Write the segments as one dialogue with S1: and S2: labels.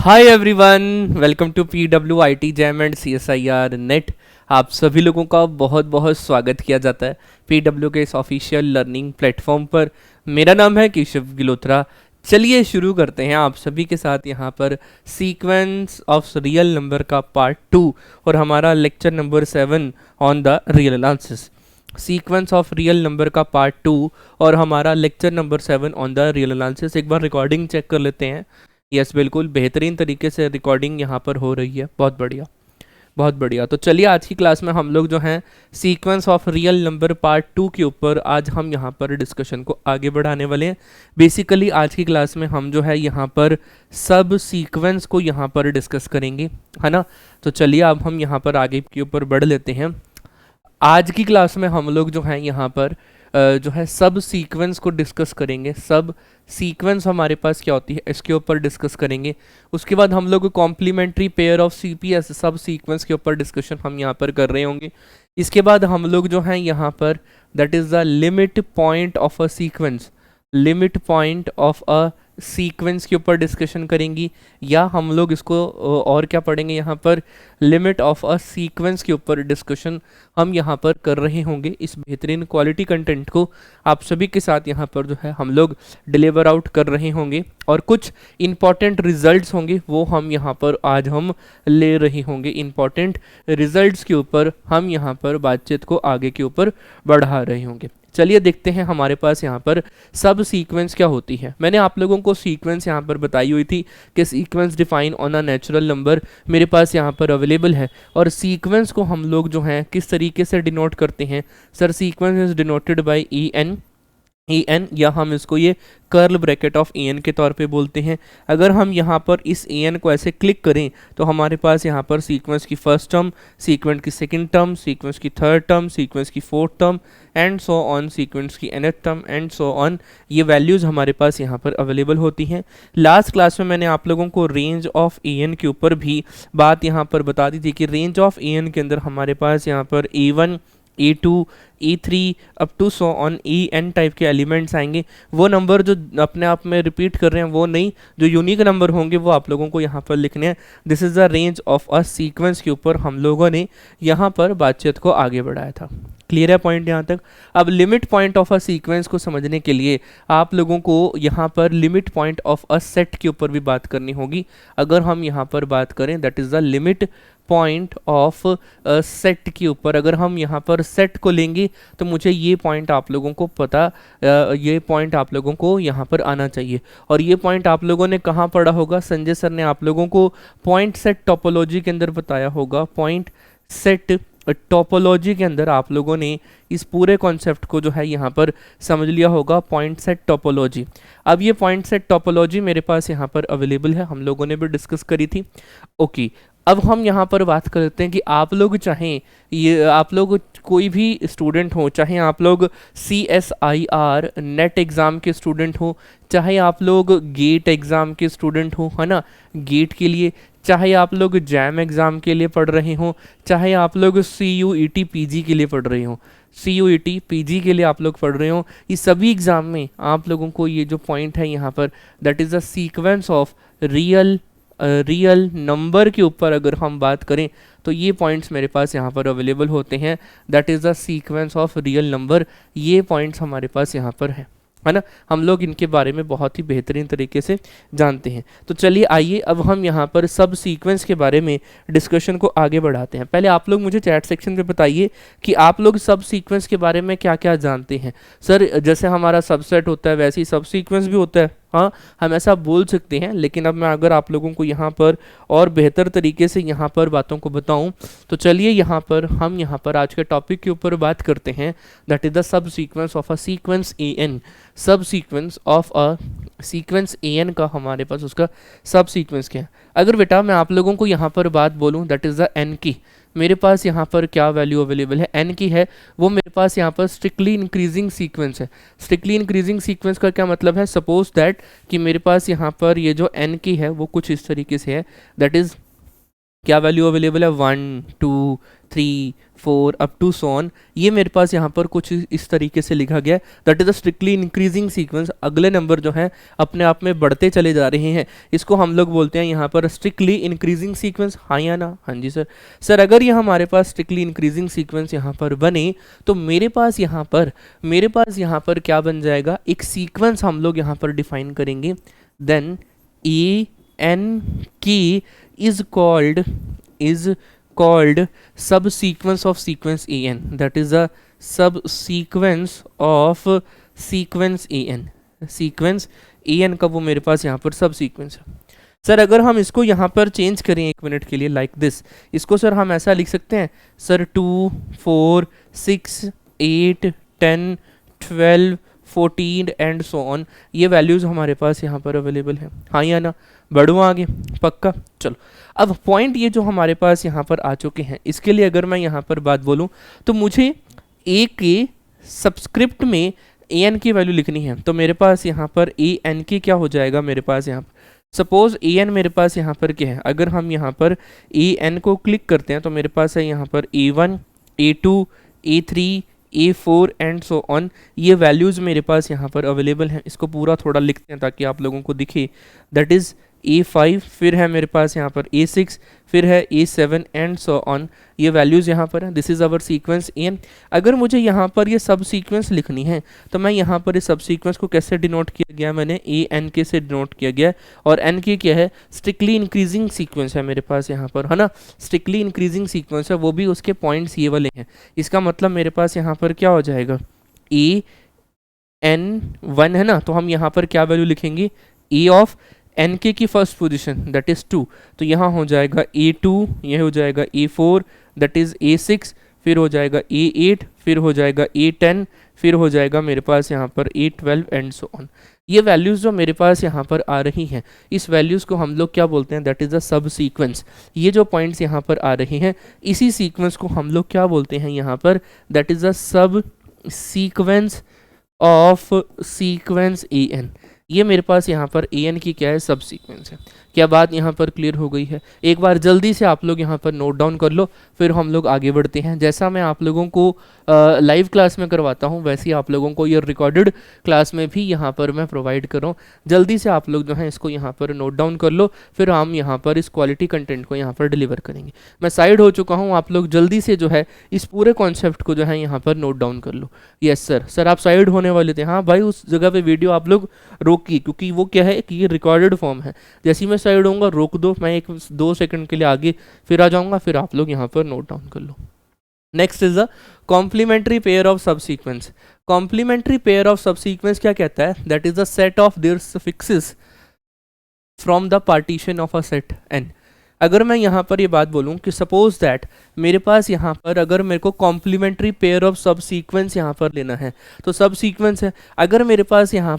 S1: Hi everyone, welcome to PWIT JAM and CSIR NET. आप सभी लोगों का बहुत बहुत स्वागत किया जाता है PW के इस ऑफिशियल लर्निंग प्लेटफॉर्म पर। मेरा नाम है केशव गिलोत्रा। चलिए शुरू करते हैं आप सभी के साथ यहाँ पर सीक्वेंस ऑफ रियल नंबर का पार्ट 2 और हमारा lecture number 7 on the real analysis. Sequence of real number का पार्ट 2 और हमारा lecture number 7 on the real analysis. एक बार रिकॉर्डिंग चेक कर लेते हैं। यस, बिल्कुल बेहतरीन तरीके से रिकॉर्डिंग यहाँ पर हो रही है। बहुत बढ़िया, बहुत बढ़िया। तो चलिए आज की क्लास में हम लोग जो हैं sequence of real number part 2 के ऊपर आज हम यहाँ पर डिस्कशन को आगे बढ़ाने वाले हैं। बेसिकली आज की क्लास में हम जो है यहाँ पर सब सीक्वेंस को यहाँ पर डिस्कस करेंगे, है ना। तो चलिए अब हम यहाँ पर आगे के ऊपर बढ़ लेते हैं। आज की क्लास में हम लोग जो हैं यहाँ पर जो है सब सीक्वेंस को डिस्कस करेंगे। सब सीक्वेंस हमारे पास क्या होती है इसके ऊपर डिस्कस करेंगे। उसके बाद हम लोग कॉम्प्लीमेंट्री पेयर ऑफ CPS सब सीक्वेंस के ऊपर डिस्कशन हम यहाँ पर कर रहे होंगे। इसके बाद हम लोग जो हैं यहाँ पर that is the limit point of a sequence, limit point of a sequence के ऊपर डिस्कशन करेंगी। या हम लोग इसको और क्या पढ़ेंगे यहाँ पर, लिमिट ऑफ अ सीक्वेंस के ऊपर डिस्कशन हम यहाँ पर कर रहे होंगे। इस बेहतरीन क्वालिटी कंटेंट को आप सभी के साथ यहाँ पर जो है हम लोग डिलीवर आउट कर रहे होंगे और कुछ इंपॉर्टेंट रिजल्ट्स होंगे वो हम यहाँ पर आज हम ले रहे होंगे। इंपॉर्टेंट रिजल्ट्स के ऊपर हम यहाँ पर बातचीत को आगे के ऊपर बढ़ा रहे होंगे। चलिए देखते हैं हमारे पास यहाँ पर सब सीक्वेंस क्या होती है। मैंने आप लोगों को सीक्वेंस यहाँ पर बताई हुई थी कि sequence define on a natural number मेरे पास यहाँ पर अवेलेबल है। और सीक्वेंस को हम लोग जो हैं किस तरीके से डिनोट करते हैं। Sir sequence is denoted by EN या हम इसको ये कर्ल ब्रैकेट ऑफ EN के तौर पे बोलते हैं। अगर हम यहाँ पर इस EN को ऐसे क्लिक करें तो हमारे पास यहाँ पर सीक्वेंस की फर्स्ट टर्म, सीक्वेंस की सेकंड टर्म, सीक्वेंस की थर्ड टर्म, सीक्वेंस की fourth term and so on, sequence की nth term and so on, ये वैल्यूज़ हमारे पास यहाँ पर अवेलेबल होती हैं। लास्ट क्लास में मैंने आप लोगों को रेंज ऑफ EN के ऊपर भी बात यहाँ पर बता दी थी कि रेंज ऑफ EN के अंदर हमारे पास यहाँ पर A1, A2, E3 up to so on EN type के एलिमेंट्स आएंगे। वो नंबर जो अपने आप में रिपीट कर रहे हैं वो नहीं, जो यूनिक नंबर होंगे वो आप लोगों को यहाँ पर लिखने हैं। This is the range of a sequence के ऊपर हम लोगों ने यहाँ पर बातचीत को आगे बढ़ाया था। क्लियर है पॉइंट यहाँ तक। अब limit point of a sequence को समझने के लिए आप लोगों को यहाँ पर limit point of a set के ऊपर भी बात करनी होगी। अगर हम यहाँ पर बात करें that is the limit point of set के ऊपर, अगर हम यहाँ पर सेट को लेंगे तो मुझे ये पॉइंट आप लोगों को पता ये पॉइंट आप लोगों को यहाँ पर आना चाहिए। और ये पॉइंट आप लोगों ने कहाँ पढ़ा होगा, संजय सर ने आप लोगों को पॉइंट सेट टोपोलॉजी के अंदर बताया होगा। पॉइंट सेट टोपोलॉजी के अंदर आप लोगों ने इस पूरे कॉन्सेप्ट को जो है यहाँ पर समझ लिया होगा, पॉइंट सेट टोपोलॉजी। अब ये पॉइंट सेट टोपोलॉजी मेरे पास यहाँ पर अवेलेबल है, हम लोगों ने भी डिस्कस करी थी। ओके, अब हम यहाँ पर बात करते हैं कि आप लोग चाहें, ये आप लोग कोई भी स्टूडेंट हो, चाहे आप लोग CSIR नेट एग्ज़ाम के स्टूडेंट हो, चाहे आप लोग गेट एग्ज़ाम के स्टूडेंट हो, है ना, गेट के लिए, चाहे आप लोग जैम एग्ज़ाम के लिए पढ़ रहे हो, चाहे आप लोग CUET PG के लिए पढ़ रहे हो, CUET PG के लिए आप लोग पढ़ रहे हो, ये सभी एग्ज़ाम में आप लोगों को ये जो पॉइंट है यहाँ पर that is the sequence of real number के ऊपर अगर हम बात करें तो ये पॉइंट्स मेरे पास यहाँ पर अवेलेबल होते हैं। That is the sequence of real number, ये पॉइंट्स हमारे पास यहाँ पर है ना। हम लोग इनके बारे में बहुत ही बेहतरीन तरीके से जानते हैं। तो चलिए आइए अब हम यहाँ पर सब सीक्वेंस के बारे में डिस्कशन को आगे बढ़ाते हैं। पहले आप लोग मुझे चैट सेक्शन में बताइए कि आप लोग सब सीक्वेंस के बारे में क्या क्या जानते हैं। सर जैसे हमारा सबसेट होता है वैसे ही सब सीक्वेंस भी होता है, हाँ हम ऐसा बोल सकते हैं। लेकिन अब मैं अगर आप लोगों को यहाँ पर और बेहतर तरीके से यहाँ पर बातों को बताऊँ तो चलिए यहाँ पर हम यहाँ पर आज के टॉपिक के ऊपर बात करते हैं। That is the sub sequence of a sequence AN। सब sequence of a sequence AN का हमारे पास उसका सब सीक्वेंस क्या है। अगर बेटा मैं आप लोगों को यहाँ पर बात बोलूँ दैट इज़ द N की, मेरे पास यहाँ पर क्या वैल्यू अवेलेबल है N की है, वो मेरे पास यहाँ पर स्ट्रिक्टली इंक्रीजिंग सीक्वेंस है। स्ट्रिक्टली इंक्रीजिंग सीक्वेंस का क्या मतलब है, सपोज दैट कि मेरे पास यहाँ पर ये जो N की है वो कुछ इस तरीके से है। दैट इज़ क्या वैल्यू अवेलेबल है, 1 2 3 4 अप टू सो ऑन। ये मेरे पास यहाँ पर कुछ इस तरीके से लिखा गया है, that is a strictly increasing sequence. अगले नंबर जो है अपने आप में बढ़ते चले जा रहे हैं, इसको हम लोग बोलते हैं यहाँ पर स्ट्रिक्टली इंक्रीजिंग सीक्वेंस। हाँ या ना? हाँ जी सर। सर अगर ये हमारे पास स्ट्रिक्टली इंक्रीजिंग सीक्वेंस यहाँ पर बने तो मेरे पास यहाँ पर क्या बन जाएगा, एक सीक्वेंस हम लोग यहाँ पर डिफाइन करेंगे, देन ए एन की is called subsequence of sequence an, that is a subsequence of sequence an। sequence an का वो मेरे पास यहाँ पर सब सीक्वेंस है। सर अगर हम इसको यहाँ पर चेंज करें 1 मिनट के लिए लाइक दिस, इसको सर हम ऐसा लिख सकते हैं सर 2 4 6 8 10 12 14 एंड सो ऑन। ये वैल्यूज़ हमारे पास यहाँ पर अवेलेबल है। हाँ या ना? बढ़ो आगे, पक्का। चलो अब पॉइंट ये जो हमारे पास यहाँ पर आ चुके हैं, इसके लिए अगर मैं यहाँ पर बात बोलूँ तो मुझे ए के सबस्क्रिप्ट में ए एन की वैल्यू लिखनी है। तो मेरे पास यहाँ पर ए एन की क्या हो जाएगा, मेरे पास यहाँ सपोज ए एन मेरे पास यहाँ पर क्या है, अगर हम यहाँ पर ए एन को क्लिक करते हैं तो मेरे पास है यहाँ पर A1 A2 A3 A4 and so on. ये वैल्यूज़ मेरे पास यहाँ पर अवेलेबल हैं। इसको पूरा थोड़ा लिखते हैं ताकि आप लोगों को दिखे, दैट इज़ A5, फिर है मेरे पास यहाँ पर A6, फिर है A7 एंड सो ऑन। ये वैल्यूज़ यहाँ पर हैं, this is our sequence N. अगर मुझे यहाँ पर ये सब सीक्वेंस लिखनी है तो मैं यहाँ पर इस सब सीक्वेंस को कैसे डिनोट किया गया, मैंने ए एन के से डिनोट किया गया है। और एन के क्या है, स्ट्रिक्टली इंक्रीजिंग सीक्वेंस है मेरे पास यहाँ पर, है ना, स्ट्रिक्टली इंक्रीजिंग सीक्वेंस है, वो भी उसके पॉइंट्स ये वाले हैं। इसका मतलब मेरे पास यहाँ पर क्या हो जाएगा, AN1 है ना, तो हम यहाँ पर क्या वैल्यू लिखेंगे, ए ऑफ एन के की फर्स्ट पोजीशन दैट इज़ 2, तो यहाँ हो जाएगा A2, यह हो जाएगा A4 दैट इज़ A6, फिर हो जाएगा A8, फिर हो जाएगा A10, फिर हो जाएगा मेरे पास यहाँ पर A12 एंड सो ऑन। ये वैल्यूज़ जो मेरे पास यहाँ पर आ रही हैं, इस वैल्यूज़ को हम लोग क्या बोलते हैं, दैट इज़ अ सब सीक्वेंस। ये जो पॉइंट्स यहाँ पर आ रहे हैं, इसी सीक्वेंस को हम लोग क्या बोलते हैं यहाँ पर, that is a subsequence of sequence A N. ये मेरे पास यहाँ पर ए एन की क्या है, सब सीक्वेंस है। क्या बात यहाँ पर क्लियर हो गई है? एक बार जल्दी से आप लोग यहाँ पर नोट डाउन कर लो, फिर हम लोग आगे बढ़ते हैं। जैसा मैं आप लोगों को लाइव क्लास में करवाता हूँ, वैसे ही आप लोगों को ये रिकॉर्डेड क्लास में भी यहाँ पर मैं प्रोवाइड कर रहा हूँ। जल्दी से आप लोग जो है इसको यहाँ पर नोट डाउन कर लो, फिर हम यहाँ पर इस क्वालिटी कंटेंट को यहाँ पर डिलीवर करेंगे। मैं साइड हो चुका हूँ, आप लोग जल्दी से जो है इस पूरे कॉन्सेप्ट को जो है यहाँ पर नोट डाउन कर लो। यस सर, सर आप साइड होने वाले थे। हाँ भाई, उस जगह पे वीडियो आप लोग रोकी, क्योंकि वो क्या है कि ये रिकॉर्डेड फॉर्म है। जैसे ही मैं साइड होऊंगा रोक दो, मैं 1-2 सेकंड के लिए आगे फिर आ जाऊंगा, फिर आप लोग यहाँ पर नोट डाउन कर लो। Next is the complementary pair of subsequence. Complementary pair of subsequence क्या कहता है, that is the set of their suffixes from the partition of a set n. अगर मैं यहाँ पर ये बात बोलूँ कि सपोज दैट मेरे पास यहाँ पर अगर मेरे को कॉम्प्लीमेंट्री पेयर ऑफ सब सीक्वेंस यहाँ पर लेना है, तो सब सीक्वेंस है, अगर मेरे पास यहाँ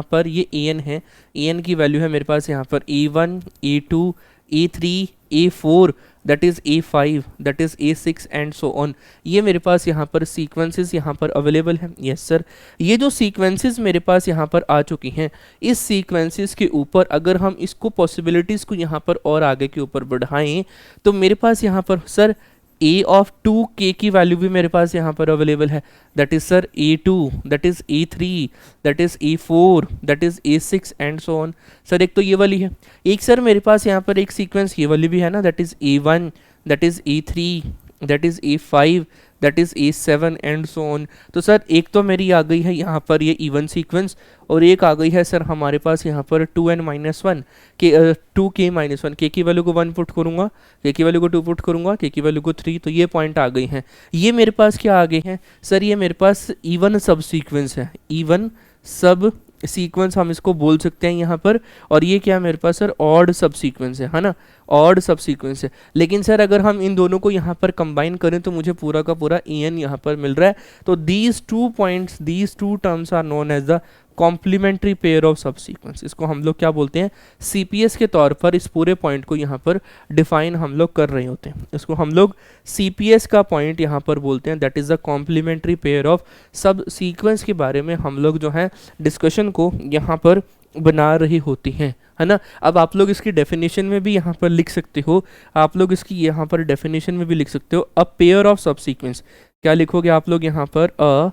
S1: पर ये ए एन है, ए एन की वैल्यू है मेरे पास यहाँ पर A1 A2 A3 A4 that is A5 that is A6 and so on. ये मेरे पास यहाँ पर सीक्वेंसेस यहाँ पर अवेलेबल हैं। यस सर, ये जो सीक्वेंसेस मेरे पास यहाँ पर आ चुकी हैं, इस सीक्वेंसेस के ऊपर अगर हम इसको पॉसिबिलिटीज़ को यहाँ पर और आगे के ऊपर बढ़ाएं तो मेरे पास यहाँ पर सर A ऑफ 2k की वैल्यू भी मेरे पास यहाँ पर अवेलेबल है, that is sir A2 that is A3 that is A4 that is A6 and so on. Sir एक तो ये वाली है, एक सर मेरे पास यहाँ पर एक सीक्वेंस ये वाली भी है ना, that is A1 that is A3 that is A5 that is A7 and so on. तो सर एक तो मेरी आ गई है यहाँ पर ये इवन सीक्वेंस, और एक आ गई है सर हमारे पास यहाँ पर 2n-1 के 2k-1 के की वैल्यू को 1 पुट करूँगा, के की वैल्यू को 2 पुट करूँगा, के की वैल्यू को 3, तो ये पॉइंट आ गई हैं। ये मेरे पास क्या आ गए हैं सर, ये मेरे पास इवन सब सीक्वेंस है, इवन सब सीक्वेंस हम इसको बोल सकते हैं यहाँ पर। और ये क्या है मेरे पास सर, ऑड सब सीक्वेंस है ना, ऑड सब सीक्वेंस है। लेकिन सर अगर हम इन दोनों को यहाँ पर कंबाइन करें तो मुझे पूरा का पूरा एन यहाँ पर मिल रहा है। तो these two points, these two terms are known as the complementary pair of subsequence. इसको हम लोग क्या बोलते हैं, CPS के तौर पर इस पूरे पॉइंट को यहाँ पर डिफाइन हम लोग कर रहे होते हैं। इसको हम लोग CPS का पॉइंट यहाँ पर बोलते हैं, that is the complementary pair of subsequence के बारे में हम लोग जो है डिस्कशन को यहाँ पर बना रही होती हैं, है ना। अब आप लोग इसकी डेफिनेशन में भी यहाँ पर लिख सकते हो, आप लोग इसकी यहाँ पर डेफिनेशन में भी लिख सकते हो, अ पेयर ऑफ सब सीक्वेंस। क्या लिखोगे आप लोग यहाँ पर, अ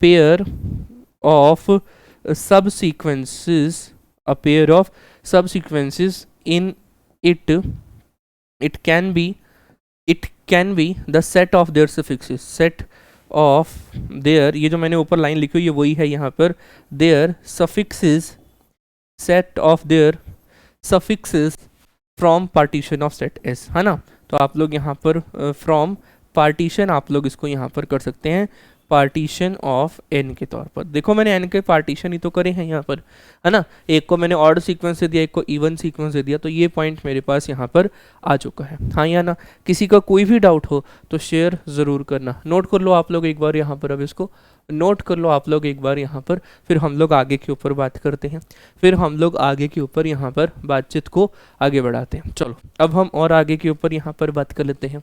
S1: पेयर ऑफ सब सीक्वेंसेस, अ पेयर ऑफ सब sequences in it, it can be, it can be the set of their suffixes, set of there, ये जो मैंने ऊपर लाइन लिखी हुई है वही है यहाँ पर, their suffixes, set of their suffixes from partition of set S, है ना। तो आप लोग यहाँ पर फ्रॉम पार्टीशन आप लोग इसको यहाँ पर कर सकते हैं पार्टीशन ऑफ एन के तौर पर। देखो मैंने एन के पार्टीशन ही तो करे हैं यहाँ पर, है ना। एक को मैंने ऑड सीक्वेंस दे दिया, एक को इवन सीक्वेंस दे दिया, तो ये पॉइंट मेरे पास यहाँ पर आ चुका है, हाँ या ना। किसी का कोई भी डाउट हो तो शेयर ज़रूर करना, नोट कर लो आप लोग एक बार यहाँ पर, अब इसको नोट कर लो आप लोग एक बार यहाँ पर, फिर हम लोग आगे के ऊपर बात करते हैं, फिर हम लोग आगे के ऊपर यहाँ पर बातचीत को आगे बढ़ाते हैं। चलो अब हम और आगे के ऊपर यहाँ पर बात कर लेते हैं।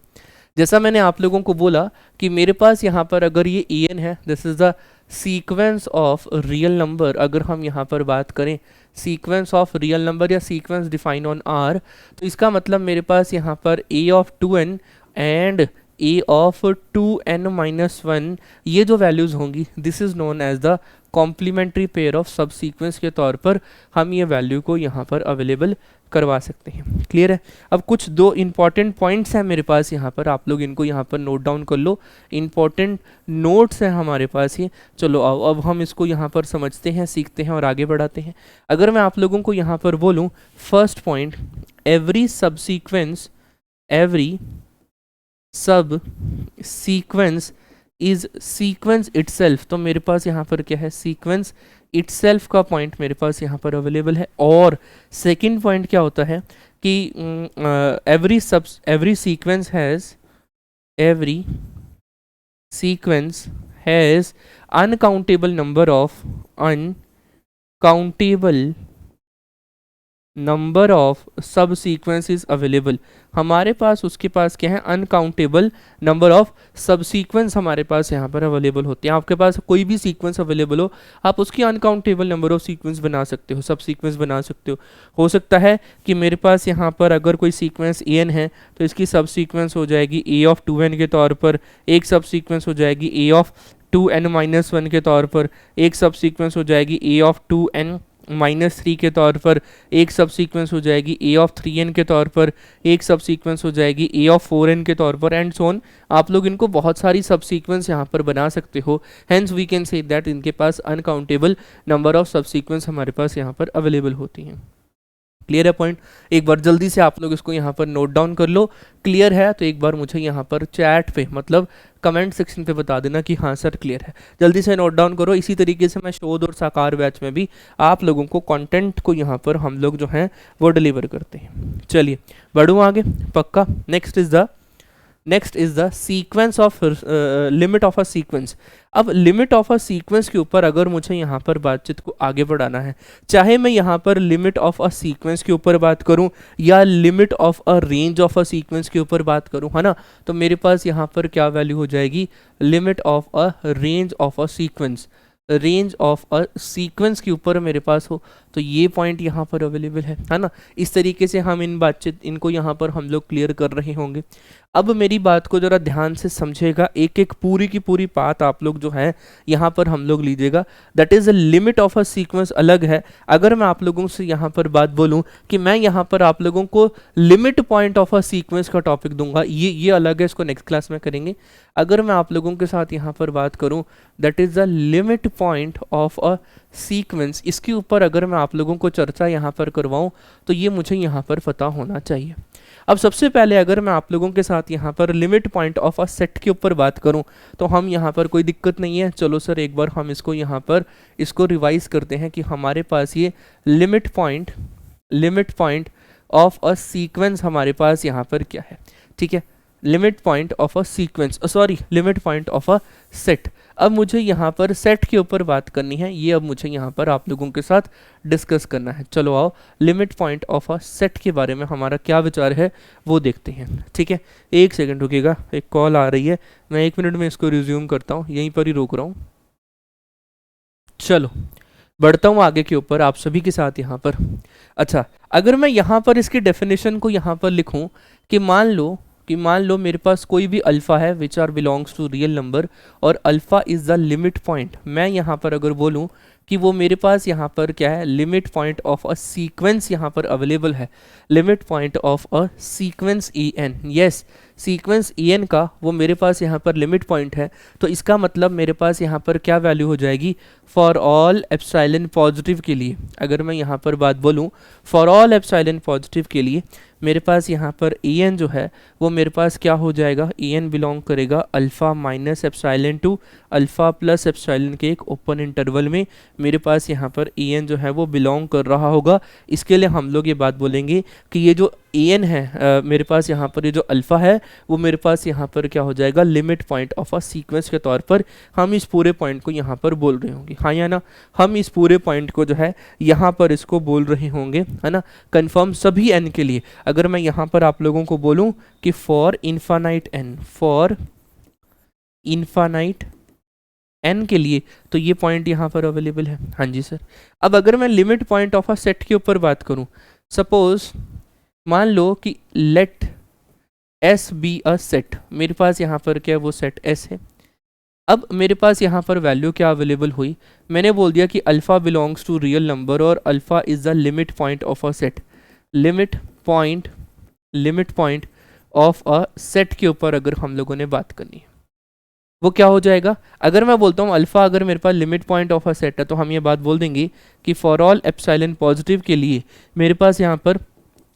S1: जैसा मैंने आप लोगों को बोला कि मेरे पास यहाँ पर अगर ये en है, this is the sequence of real number, अगर हम यहाँ पर बात करें सीक्वेंस ऑफ रियल नंबर या सीक्वेंस डिफाइन ऑन आर, तो इसका मतलब मेरे पास यहाँ पर a of 2n and a of 2n-1, ये जो वैल्यूज़ होंगी this is known as the complementary pair of subsequence के तौर पर हम ये वैल्यू को यहाँ पर अवेलेबल करवा सकते हैं। क्लियर है। अब कुछ दो इंपॉर्टेंट पॉइंट्स हैं मेरे पास यहाँ पर, आप लोग इनको यहाँ पर नोट डाउन कर लो, इंपॉर्टेंट नोट्स हैं हमारे पास ये। चलो अब हम इसको यहाँ पर समझते हैं, सीखते हैं और आगे बढ़ाते हैं। अगर मैं आप लोगों को यहाँ पर बोलूँ फर्स्ट पॉइंट, एवरी सब सीक्वेंस, एवरी सब सीक्वेंस इज सीक्वेंस इटसेल्फ, तो मेरे पास यहाँ पर क्या है, सीक्वेंस इटसेल्फ का पॉइंट मेरे पास यहाँ पर अवेलेबल है। और सेकंड पॉइंट क्या होता है कि every sequence has, every sequence has uncountable number of, uncountable number of सब सीक्वेंसेस अवेलेबल। हमारे पास उसके पास क्या है, uncountable number of subsequence हमारे पास यहाँ पर अवेलेबल होते हैं। आपके पास कोई भी सीक्वेंस अवेलेबल हो, आप उसकी अनकाउंटेबल नंबर ऑफ सीक्वेंस बना सकते हो, सब सीक्वेंस बना सकते हो सकता है कि मेरे पास यहाँ पर अगर कोई सीक्वेंस एन है तो इसकी सब सीक्वेंस हो जाएगी ए ऑफ 2n के तौर पर, एक सब सीक्वेंस हो जाएगी ए ऑफ 2n-1 के तौर पर, एक सब सीक्वेंस हो जाएगी ए ऑफ 2n-3 के तौर पर, एक सब सीक्वेंस हो जाएगी ए ऑफ 3n के तौर पर, एक सब सीक्वेंस हो जाएगी ए ऑफ 4n के तौर पर, एंड सो ऑन। आप लोग इनको बहुत सारी सब सीक्वेंस यहाँ पर बना सकते हो। Hence we can say that इनके पास uncountable number of subsequence हमारे पास यहाँ पर अवेलेबल होती हैं। क्लियर है पॉइंट। एक बार जल्दी से आप लोग इसको यहाँ पर नोट डाउन कर लो। क्लियर है तो एक बार मुझे यहाँ पर चैट पे, मतलब कमेंट सेक्शन पे बता देना कि हाँ सर क्लियर है। जल्दी से नोट डाउन करो। इसी तरीके से मैं शोध और साकार बैच में भी आप लोगों को कंटेंट को यहाँ पर हम लोग जो हैं वो डिलीवर करते हैं। चलिए बढ़ूँ आगे, पक्का। Next is the sequence of limit of a sequence. अब लिमिट ऑफ अ सीक्वेंस के ऊपर अगर मुझे यहाँ पर बातचीत को आगे बढ़ाना है, चाहे मैं यहाँ पर लिमिट ऑफ अ सीक्वेंस के ऊपर बात करूँ या limit of a range of a sequence के ऊपर बात करूँ, है ना, तो मेरे पास यहाँ पर क्या वैल्यू हो जाएगी, limit of a range of a sequence. Range of a sequence के ऊपर मेरे पास हो तो ये पॉइंट यहाँ पर अवेलेबल है ना। इस तरीके से हम इनको यहाँ पर हम लोग क्लियर कर रहे होंगे। अब मेरी बात को ज़रा ध्यान से समझेगा, एक एक पूरी की पूरी बात आप लोग जो है यहाँ पर हम लोग लीजिएगा। That is a limit of a sequence अलग है। अगर मैं आप लोगों से यहाँ पर बात बोलूँ कि मैं यहाँ पर आप लोगों को limit point of a sequence का टॉपिक दूंगा, ये अलग है, इसको नेक्स्ट क्लास में करेंगे। अगर मैं आप लोगों के साथ यहाँ पर बात करूँ that is the limit point of a sequence, इसके ऊपर अगर मैं आप लोगों को चर्चा यहाँ पर करवाऊँ तो ये मुझे यहाँ पर पता होना चाहिए। अब सबसे पहले अगर मैं आप लोगों के साथ यहाँ पर limit point of a set के ऊपर बात करूँ तो हम यहाँ पर कोई दिक्कत नहीं है। चलो सर एक बार हम इसको यहाँ पर इसको रिवाइज करते हैं कि हमारे पास ये limit point of a sequence हमारे पास यहाँ पर क्या है, ठीक है, limit point of a sequence, sorry limit point of a set. अब मुझे यहाँ पर सेट के ऊपर बात करनी है, ये अब मुझे यहाँ पर आप लोगों के साथ डिस्कस करना है। चलो आओ limit point of a set के बारे में हमारा क्या विचार है वो देखते हैं, ठीक है। एक सेकंड रुकिएगा, एक कॉल आ रही है, मैं 1 मिनट में इसको रिज्यूम करता हूँ, यहीं पर ही रोक रहा हूँ। चलो बढ़ता हूँ आगे के ऊपर आप सभी के साथ यहाँ पर। अच्छा, अगर मैं यहाँ पर इसकी डेफिनेशन को यहाँ पर लिखूँ कि मान लो मेरे पास कोई भी अल्फ़ा है which are belongs to real number और alpha is the limit point. मैं यहाँ पर अगर बोलूँ कि वो मेरे पास यहाँ पर क्या है, limit point of a sequence यहाँ पर अवेलेबल है, limit point of a sequence E N. Yes, sequence E N का वो मेरे पास यहाँ पर लिमिट पॉइंट है। तो इसका मतलब मेरे पास यहाँ पर क्या वैल्यू हो जाएगी, फॉर ऑल एप्सिलॉन पॉजिटिव के लिए। अगर मैं यहाँ पर बात बोलूँ फॉर ऑल एप्सिलॉन पॉजिटिव के लिए, मेरे पास यहाँ पर ई एन जो है वो मेरे पास क्या हो जाएगा, ई एन बिलोंग करेगा alpha minus epsilon to alpha plus epsilon के एक ओपन इंटरवल में मेरे पास यहाँ पर ई एन जो है वो बिलोंग कर रहा होगा। इसके लिए हम लोग ये बात बोलेंगे कि ये जो ई एन है मेरे पास यहाँ पर ये जो अल्फ़ा है वो मेरे पास यहाँ पर क्या हो जाएगा, limit point of a sequence के तौर पर हम इस पूरे पॉइंट को यहाँ पर बोल रहे होंगे। हाँ या ना, हम इस पूरे पॉइंट को जो है यहाँ पर इसको बोल रहे होंगे, है ना, कंफर्म सभी एन के लिए। अगर मैं यहाँ पर आप लोगों को बोलूँ कि for infinite N, for infinite N के लिए, तो ये पॉइंट यहाँ पर अवेलेबल है। हाँ जी सर। अब अगर मैं limit point of a set के ऊपर बात करूँ, सपोज मान लो कि let S be a set, मेरे पास यहाँ पर क्या है, वो सेट एस है। अब मेरे पास यहाँ पर वैल्यू क्या अवेलेबल हुई, मैंने बोल दिया कि alpha belongs to real number और alpha is the limit point of a set. Limit point of a set के ऊपर अगर हम लोगों ने बात करनी है, वो क्या हो जाएगा। अगर मैं बोलता हूँ अल्फ़ा अगर मेरे पास limit point of a set है, तो हम ये बात बोल देंगे कि फॉर ऑल एप्सिलॉन पॉजिटिव के लिए मेरे पास यहाँ पर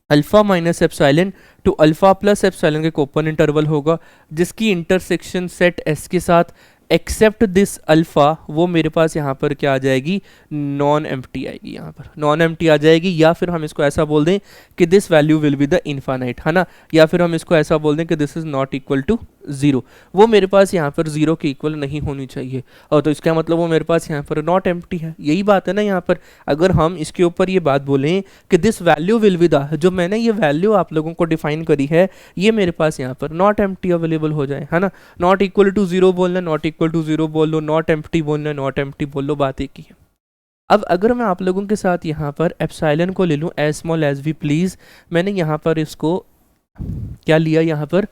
S1: alpha minus epsilon to alpha plus epsilon का एक ओपन इंटरवल होगा जिसकी इंटरसेक्शन सेट एस के साथ एक्सेप्ट दिस अल्फ़ा, वो मेरे पास यहाँ पर क्या आ जाएगी, नॉन एम्प्टी आएगी, यहाँ पर नॉन एम्प्टी आ जाएगी। या फिर हम इसको ऐसा बोल दें कि this value will be the infinite, है ना, या फिर हम इसको ऐसा बोल दें कि this is not equal to zero. वो मेरे पास यहाँ पर ज़ीरो के इक्वल नहीं होनी चाहिए, और तो इसका मतलब वो मेरे पास यहाँ पर नॉट एम्प्टी है। यही बात है ना यहाँ पर। अगर हम इसके ऊपर ये बात बोलें कि this value will be the, जो मैंने ये वैल्यू आप लोगों को डिफाइन करी है, ये मेरे पास यहाँ पर नॉट एम्प्टी अवेलेबल हो जाए, है ना। नॉट इक्वल टू ज़ीरो बोलना, नॉट इक्वल टू ज़ीरो बोल लो, नॉट एम्प्टी बोलना, नॉट एम्प्टी बोल लो, बात एक ही है। अब अगर मैं आप लोगों के साथ यहाँ पर एप्सिलॉन को ले लूँ as small as we please, मैंने यहाँ पर इसको क्या लिया, यहाँ पर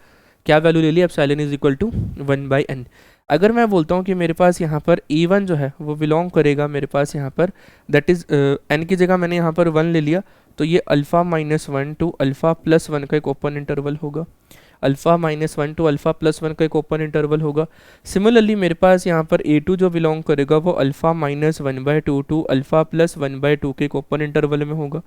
S1: क्या वैल्यू ले लिया, epsilon is equal to 1/n। अगर मैं बोलता हूँ कि मेरे पास यहाँ पर E1 जो है वो बिलोंग करेगा मेरे पास यहाँ पर, दैट इज़ n की जगह मैंने यहाँ पर 1 ले लिया, तो ये alpha minus one two alpha plus one का एक ओपन इंटरवल होगा, alpha minus one two alpha plus one का एक ओपन इंटरवल होगा। सिमिलरली मेरे पास यहाँ पर A2 जो बिलोंग करेगा वो alpha minus 1/2 to alpha plus 1/2 के एक ओपन इंटरवल में होगा।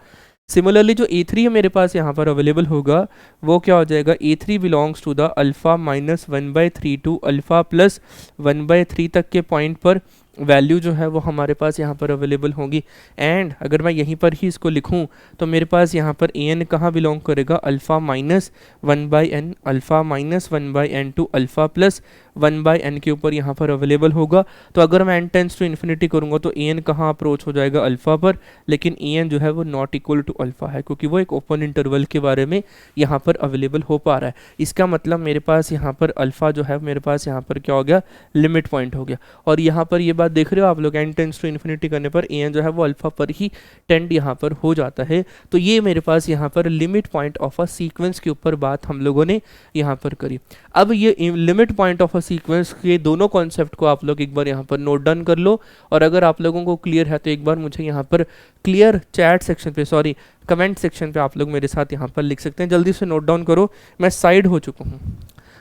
S1: सिमिलरली जो A3 है मेरे पास यहाँ पर अवेलेबल होगा, वो क्या हो जाएगा, A3 belongs to the alpha minus 1/3 to alpha plus 1/3 तक के पॉइंट पर वैल्यू जो है वो हमारे पास यहाँ पर अवेलेबल होगी। एंड अगर मैं यहीं पर ही इसको लिखूँ तो मेरे पास यहाँ पर ए एन कहाँ बिलोंग करेगा, alpha minus 1/n, alpha minus 1/n to alpha plus 1/n के ऊपर यहाँ पर अवेलेबल होगा। तो अगर मैं n टेंस टू इन्फिनिटी करूँगा तो ए एन कहाँ अप्रोच हो जाएगा, अल्फ़ा पर, लेकिन ए एन जो है वो नॉट इक्वल टू अल्फ़ा है क्योंकि वो एक ओपन इंटरवल के बारे में यहाँ पर अवेलेबल हो पा रहा है। इसका मतलब मेरे पास यहाँ पर अल्फ़ा जो है मेरे पास यहाँ पर क्या हो गया, लिमिट पॉइंट हो गया। और यहाँ पर ये बात देख रहे हो आप लोग, n टेंस टू इन्फिनिटी करने पर ए एन जो है वो अल्फ़ा पर ही टेंड यहाँ पर हो जाता है। तो ये मेरे पास यहाँ पर limit point of a sequence के ऊपर बात हम लोगों ने यहाँ पर करी। अब ये limit point of a sequence के दोनों कॉन्सेप्ट को आप लोग एक बार यहाँ पर नोट डाउन कर लो, और अगर आप लोगों को क्लियर है तो एक बार मुझे यहाँ पर क्लियर चैट सेक्शन पे, सॉरी कमेंट सेक्शन पे आप लोग मेरे साथ यहाँ पर लिख सकते हैं। जल्दी से नोट डाउन करो, मैं साइड हो चुका हूँ,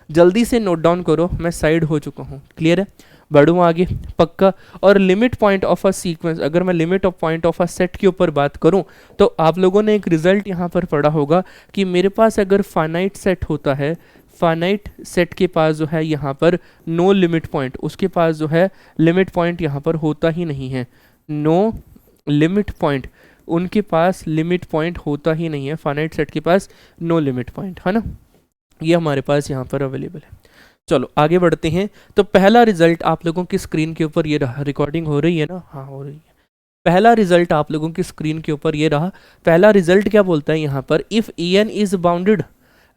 S1: जल्दी से नोट डाउन करो, मैं साइड हो चुका हूँ। क्लियर है, बढ़ूँ आगे पक्का। और limit point of a sequence, अगर मैं limit of point of a set के ऊपर बात करूं तो आप लोगों ने एक रिजल्ट यहाँ पर पढ़ा होगा कि मेरे पास अगर फाइनाइट सेट होता है, फाइनाइट सेट के पास जो है यहाँ पर नो लिमिट पॉइंट, उसके पास जो है लिमिट पॉइंट यहाँ पर होता ही नहीं है, नो लिमिट पॉइंट, उनके पास लिमिट पॉइंट होता ही नहीं है, फाइनाइट सेट के पास नो लिमिट पॉइंट, है ना, ये हमारे पास यहाँ पर अवेलेबल है। चलो आगे बढ़ते हैं। तो पहला रिजल्ट आप लोगों की स्क्रीन के ऊपर ये रहा, रिकॉर्डिंग हो रही है ना, हाँ हो रही है। पहला रिजल्ट आप लोगों की स्क्रीन के ऊपर ये रहा। पहला रिजल्ट क्या बोलता है यहाँ पर, if A N is bounded,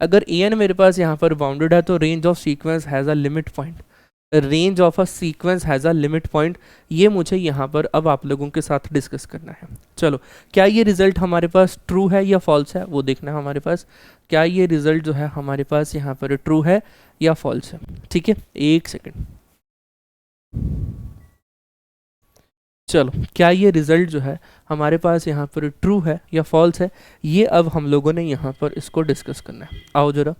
S1: अगर ए एन मेरे पास यहाँ पर बाउंडेड है तो range of sequence has a limit point. Range of a sequence has a limit point, ये मुझे यहाँ पर अब आप लोगों के साथ डिस्कस करना है। चलो, क्या ये रिजल्ट हमारे पास ट्रू है या फॉल्स है वो देखना है हमारे पास। क्या ये रिजल्ट जो है हमारे पास यहाँ पर ट्रू है या फॉल्स है। ठीक है, एक सेकेंड। चलो, क्या ये रिजल्ट जो है हमारे पास यहाँ पर ट्रू है या फॉल्स है, ये अब हम लोगों ने यहाँ पर इसको डिस्कस करना है। आओ जरा।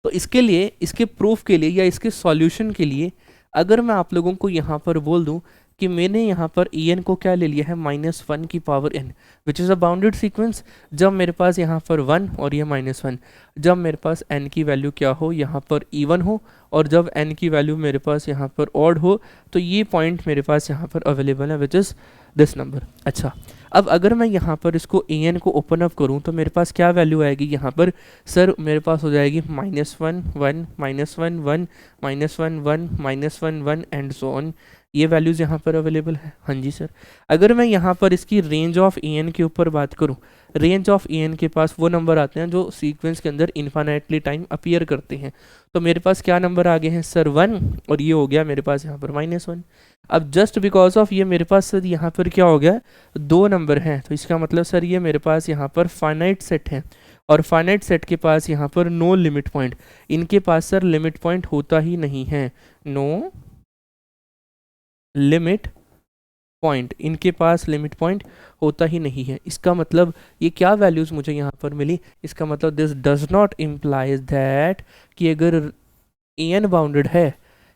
S1: तो इसके लिए, इसके प्रूफ के लिए या इसके सॉल्यूशन के लिए, अगर मैं आप लोगों को यहाँ पर बोल दूँ कि मैंने यहाँ पर ई एन को क्या ले लिया है, -1 की power n, which is a bounded sequence. जब मेरे पास यहाँ पर 1 और ये -1, जब मेरे पास n की वैल्यू क्या हो, यहाँ पर इवन हो, और जब n की वैल्यू मेरे पास यहाँ पर ऑड हो, तो ये पॉइंट मेरे पास यहाँ पर अवेलेबल है, विच इज़ दिस नंबर। अच्छा, अब अगर मैं यहाँ पर इसको ए एन को ओपन अप करूँ तो मेरे पास क्या वैल्यू आएगी यहाँ पर, सर मेरे पास हो जाएगी -1 1 -1 1 -1 1 -1 1 एंड सो ऑन। ये वैल्यूज़ यहाँ पर अवेलेबल है। हाँ जी सर। अगर मैं यहाँ पर इसकी रेंज ऑफ ए एन के ऊपर बात करूँ, रेंज ऑफ ए एन के पास वो नंबर आते हैं जो सीक्वेंस के अंदर इन्फाइनाइटली टाइम अपीयर करते हैं। तो मेरे पास क्या नंबर आ गए हैं सर, 1, और ये हो गया मेरे पास यहाँ पर -1। अब जस्ट बिकॉज ऑफ ये मेरे पास सर यहाँ पर क्या हो गया, 2 नंबर हैं, तो इसका मतलब सर ये मेरे पास यहाँ पर फाइनाइट सेट है, और फाइनाइट सेट के पास यहाँ पर नो लिमिट पॉइंट, इनके पास सर लिमिट पॉइंट होता ही नहीं है, नो लिमिट पॉइंट, इनके पास लिमिट पॉइंट होता ही नहीं है। इसका मतलब ये क्या वैल्यूज़ मुझे यहाँ पर मिली, इसका मतलब this does not implies that कि अगर ए एन बाउंडेड है,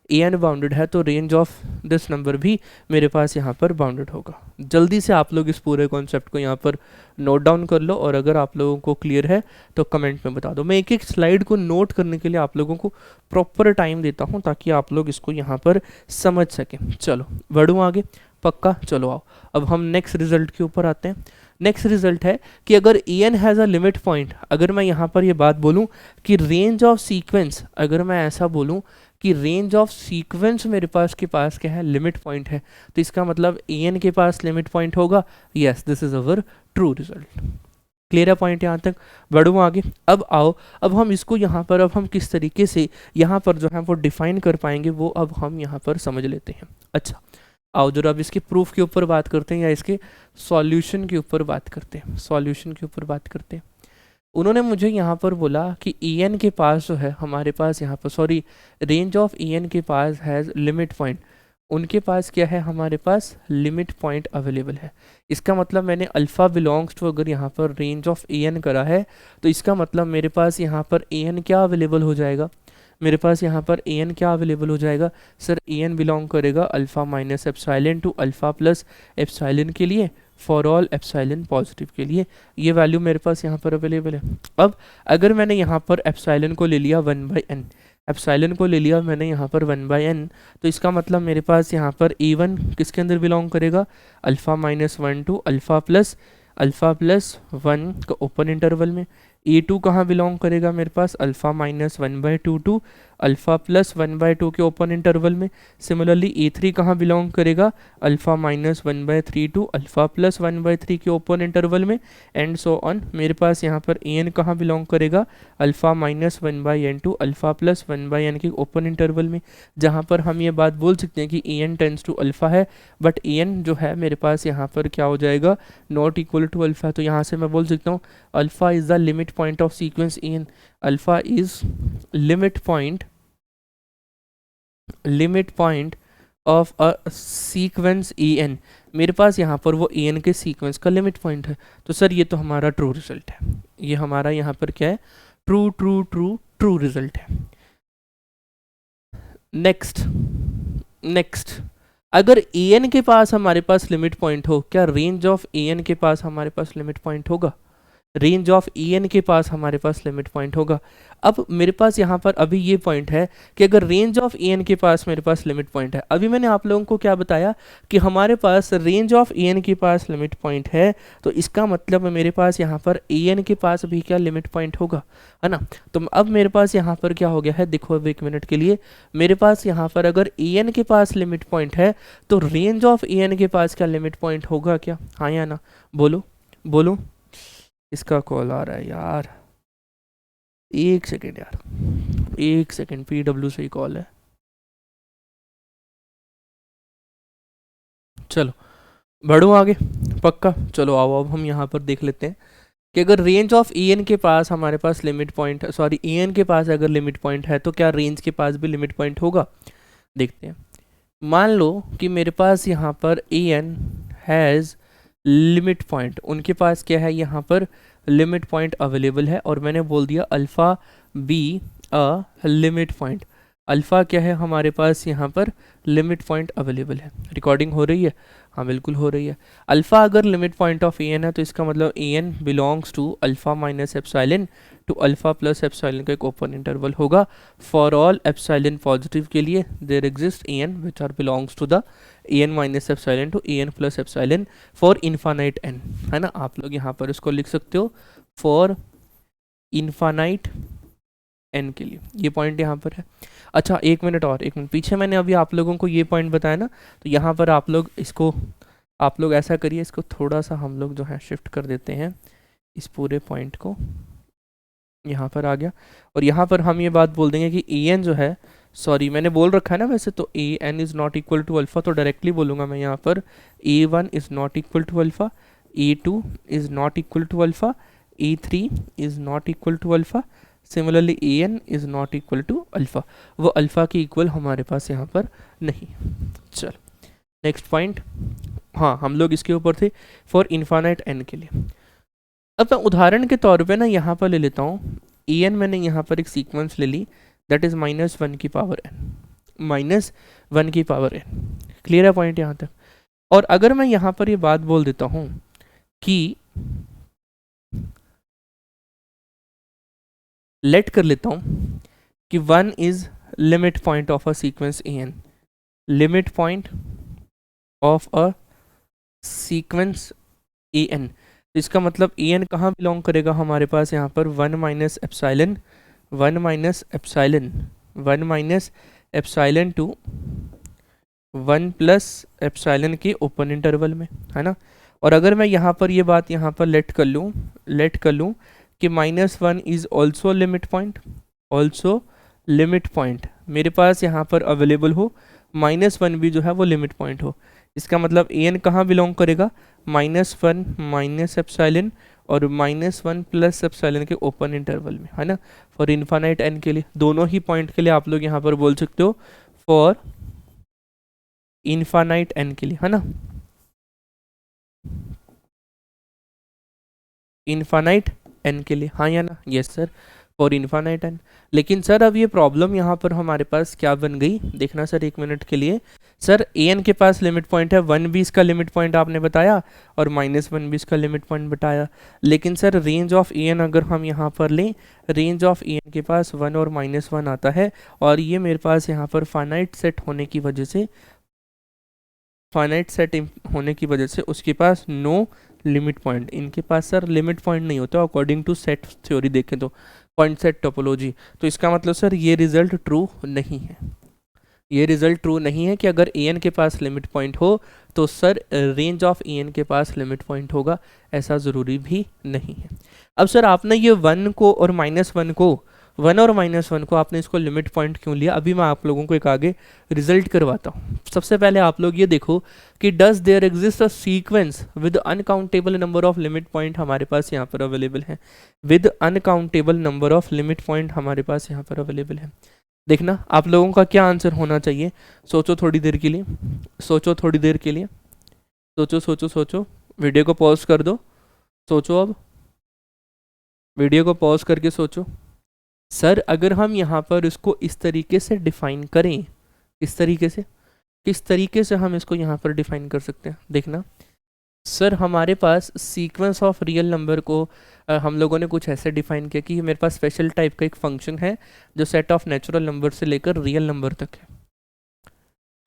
S1: ए एन बाउंडेड है तो रेंज ऑफ दिस नंबर भी मेरे पास यहाँ पर बाउंडेड होगा। जल्दी से आप लोग इस पूरे कॉन्सेप्ट को यहाँ पर नोट डाउन कर लो, और अगर आप लोगों को क्लियर है तो कमेंट में बता दो। मैं एक एक स्लाइड को नोट करने के लिए आप लोगों को प्रॉपर टाइम देता हूँ ताकि आप लोग इसको यहाँ पर समझ सकें। चलो बढ़ूँ आगे, पक्का। चलो आओ, अब हम नेक्स्ट रिजल्ट के ऊपर आते हैं। नेक्स्ट रिजल्ट है कि अगर ए n has a limit point, अगर मैं यहाँ पर ये बात बोलूँ कि रेंज ऑफ सीक्वेंस, अगर मैं ऐसा बोलूँ कि रेंज ऑफ सीक्वेंस मेरे पास के पास क्या है, लिमिट पॉइंट है, तो इसका मतलब ए एन के पास लिमिट पॉइंट होगा। Yes, this is our true result. Clear है पॉइंट यहाँ तक? बढ़ूँ आगे। अब आओ, अब हम इसको यहाँ पर, अब हम किस तरीके से यहाँ पर जो है वो डिफाइन कर पाएंगे वो अब हम यहाँ पर समझ लेते हैं। अच्छा, आओ जरा अब इसके प्रूफ के ऊपर बात करते हैं, या इसके सॉल्यूशन के ऊपर बात करते हैं। सॉल्यूशन के ऊपर बात करते हैं। उन्होंने मुझे यहाँ पर बोला कि ई एन के पास जो है हमारे पास यहाँ पर, sorry, range of E N के पास हैज़ लिमिट पॉइंट, उनके पास क्या है, हमारे पास लिमिट पॉइंट अवेलेबल है। इसका मतलब मैंने अल्फ़ा बिलोंग्स टू अगर यहाँ पर रेंज ऑफ ए एन करा है, तो इसका मतलब मेरे पास यहाँ पर ए एन क्या अवेलेबल हो जाएगा, मेरे पास यहाँ पर ए एन क्या अवेलेबल हो जाएगा सर, ए एन बिलोंग करेगा alpha minus epsilon to alpha plus epsilon के लिए, फॉर ऑल एप्साइलन पॉजिटिव के लिए। ये वैल्यू मेरे पास यहाँ पर अवेलेबल है। अब अगर मैंने यहाँ पर एप्साइलन को ले लिया 1/n, एप्साइलन को ले लिया मैंने यहाँ पर 1/n, तो इसका मतलब मेरे पास यहाँ पर e1 किसके अंदर बिलोंग करेगा, अल्फ़ा -1 टू अल्फ़ा प्लस 1 का ओपन इंटरवल में। e2 कहाँ बिलोंग करेगा मेरे पास, अल्फ़ा -1/2 टू अल्फ़ा प्लस 1/2 के ओपन इंटरवल में। सिमिलरली e3 कहाँ बिलोंग करेगा, अल्फ़ा -1/3 टू अल्फ़ा प्लस 1/3 के ओपन इंटरवल में, एंड सो ऑन। मेरे पास यहाँ पर an कहाँ बिलोंग करेगा, alpha -1/n to alpha plus 1/n के ओपन इंटरवल में। जहाँ पर हम ये बात बोल सकते हैं कि an टेंस टू अल्फ़ा है, बट an जो है मेरे पास यहाँ पर क्या हो जाएगा, नॉट इक्वल टू अल्फ़ा। तो यहाँ से मैं बोल सकता हूँ alpha is the limit point of sequence an, alpha is limit point of a sequence A N. मेरे पास यहाँ पर वो ए एन के सीक्वेंस का लिमिट पॉइंट है। तो सर ये तो हमारा ट्रू रिजल्ट है, ये हमारा यहाँ पर क्या है, true true true true result है। नेक्स्ट नेक्स्ट, अगर ए एन के पास हमारे पास लिमिट पॉइंट हो, क्या रेंज ऑफ ए एन के पास हमारे पास लिमिट पॉइंट होगा, रेंज ऑफ ई एन के पास हमारे पास लिमिट पॉइंट होगा। अब मेरे पास यहाँ पर अभी ये पॉइंट है कि अगर रेंज ऑफ ई एन के पास मेरे पास लिमिट पॉइंट है, अभी मैंने आप लोगों को क्या बताया कि हमारे पास रेंज ऑफ ई एन के पास लिमिट पॉइंट है, तो इसका मतलब मेरे पास यहाँ पर ए एन के पास भी क्या लिमिट पॉइंट होगा, है ना। तो अब मेरे पास यहाँ पर क्या हो गया है, देखो अब एक मिनट के लिए, मेरे पास यहाँ पर अगर ए एन के पास लिमिट पॉइंट है तो रेंज ऑफ ए एन के पास क्या लिमिट पॉइंट होगा क्या, हाँ या ना, बोलो बोलो। इसका कॉल आ रहा है यार, एक सेकेंड यार, एक सेकेंड, PW से ही कॉल है। चलो बढ़ो आगे, पक्का। चलो आओ अब हम यहाँ पर देख लेते हैं कि अगर रेंज ऑफ ई एन के पास हमारे पास limit point, sorry e N के पास अगर लिमिट पॉइंट है तो क्या रेंज के पास भी लिमिट पॉइंट होगा। देखते हैं। मान लो कि मेरे पास यहाँ पर A n has limit point, उनके पास क्या है यहाँ पर लिमिट पॉइंट अवेलेबल है, और मैंने बोल दिया alpha be a limit point. Alpha क्या है हमारे पास यहाँ पर लिमिट पॉइंट अवेलेबल है। रिकॉर्डिंग हो रही है, हाँ बिल्कुल हो रही है। अल्फ़ा अगर limit point of A n है तो इसका मतलब a n belongs to alpha minus epsilon to alpha plus epsilon का एक ओपन इंटरवल होगा। फॉर ऑल एप्साइलन पॉजिटिव के लिए there exist a n which are belongs to the a n minus epsilon to a n plus epsilon for infinite n, है ना। आप लोग यहाँ पर इसको लिख सकते हो फॉर इन्फानाइट एन के लिए, ये पॉइंट यहाँ पर है। अच्छा एक मिनट पीछे मैंने अभी आप लोगों को ये पॉइंट बताया ना, तो यहाँ पर आप लोग इसको, आप लोग ऐसा करिए, इसको थोड़ा सा हम लोग जो है शिफ्ट कर देते हैं, इस पूरे पॉइंट को यहाँ पर आ गया। और यहाँ पर हम ये बात बोल देंगे कि ए एन जो है, सॉरी मैंने बोल रखा है ना वैसे तो a n is not equal to alpha, तो डायरेक्टली बोलूँगा मैं यहाँ पर a one is not equal to alpha, a two is not equal to alpha, a three is not equal to alpha, similarly a n is not equal to alpha. वो alpha की equal हमारे पास यहाँ पर नहीं। चल next point, हाँ हम लोग इसके ऊपर थे फॉर इन्फानाइट एन के लिए। अब मैं उदाहरण के तौर पे ना यहाँ पर ले लेता हूँ ए एन, मैंने यहाँ पर एक सीक्वेंस ले ली दैट इज़ -1 की पावर एन, -1 की पावर एन। क्लियर है पॉइंट यहाँ तक। और अगर मैं यहाँ पर ये बात बोल देता हूँ कि लेट कर लेता हूँ कि 1 is limit point of a sequence A N, limit point of a sequence A N, इसका मतलब ए एन कहाँ बिलोंग करेगा हमारे पास यहाँ पर 1 minus epsilon, 1 minus epsilon, 1 minus epsilon to 1 plus epsilon के ओपन इंटरवल में, है ना। और अगर मैं यहाँ पर ये बात यहाँ पर लेट कर लूँ कि -1 is also limit point, also limit point मेरे पास यहाँ पर अवेलेबल हो, -1 भी जो है वो लिमिट पॉइंट हो, इसका मतलब ए एन कहाँ बिलोंग करेगा, -1 माइनस एप्साइलन और -1 प्लस एप्साइलन के ओपन इंटरवल में, है ना। फॉर इन्फानाइट एन के लिए, दोनों ही पॉइंट के लिए आप लोग यहाँ पर बोल सकते हो फॉर इन्फानाइट एन के लिए, है ना, इन्फानाइट एन के लिए, हाँ या ना, yes sir for infinite N. लेकिन सर अब ये प्रॉब्लम यहाँ पर हमारे पास क्या बन गई, देखना सर एक मिनट के लिए। सर ए एन के पास लिमिट पॉइंट है, 1 भी इसका लिमिट पॉइंट आपने बताया और -1 भी इसका लिमिट पॉइंट बताया, लेकिन sir range of A N अगर हम यहाँ पर लें, रेंज ऑफ ए एन के पास 1 और -1 आता है, और ये मेरे पास यहाँ पर फाइनाइट सेट होने की वजह से, फाइनाइट सेट होने की वजह से उसके पास नो लिमिट पॉइंट, इनके पास सर लिमिट पॉइंट नहीं होता अकॉर्डिंग टू सेट थ्योरी देखें तो, पॉइंट सेट टोपोलॉजी। तो इसका मतलब सर ये रिजल्ट ट्रू नहीं है, ये रिजल्ट ट्रू नहीं है कि अगर ए एन के पास लिमिट पॉइंट हो तो sir range of A N के पास लिमिट पॉइंट होगा, ऐसा ज़रूरी भी नहीं है। अब सर आपने ये 1 को और -1 को, 1 और -1 को आपने इसको लिमिट पॉइंट क्यों लिया, अभी मैं आप लोगों को एक आगे रिजल्ट करवाता हूँ। सबसे पहले आप लोग ये देखो कि does there exist a sequence with uncountable number of limit point हमारे पास यहाँ पर अवेलेबल है, with uncountable number of limit point हमारे पास यहाँ पर अवेलेबल है। देखना आप लोगों का क्या आंसर होना चाहिए, सोचो थोड़ी देर के लिए, सोचो थोड़ी देर के लिए, सोचो सोचो सोचो, वीडियो को पॉज कर दो, सोचो अब वीडियो को पॉज करके सोचो। सर अगर हम यहाँ पर इसको इस तरीके से डिफाइन करें, इस तरीके से, किस तरीके से हम इसको यहाँ पर डिफाइन कर सकते हैं, देखना सर हमारे पास सीक्वेंस ऑफ रियल नंबर को हम लोगों ने कुछ ऐसे डिफाइन किया कि मेरे पास स्पेशल टाइप का एक फंक्शन है जो सेट ऑफ नेचुरल नंबर से लेकर रियल नंबर तक है।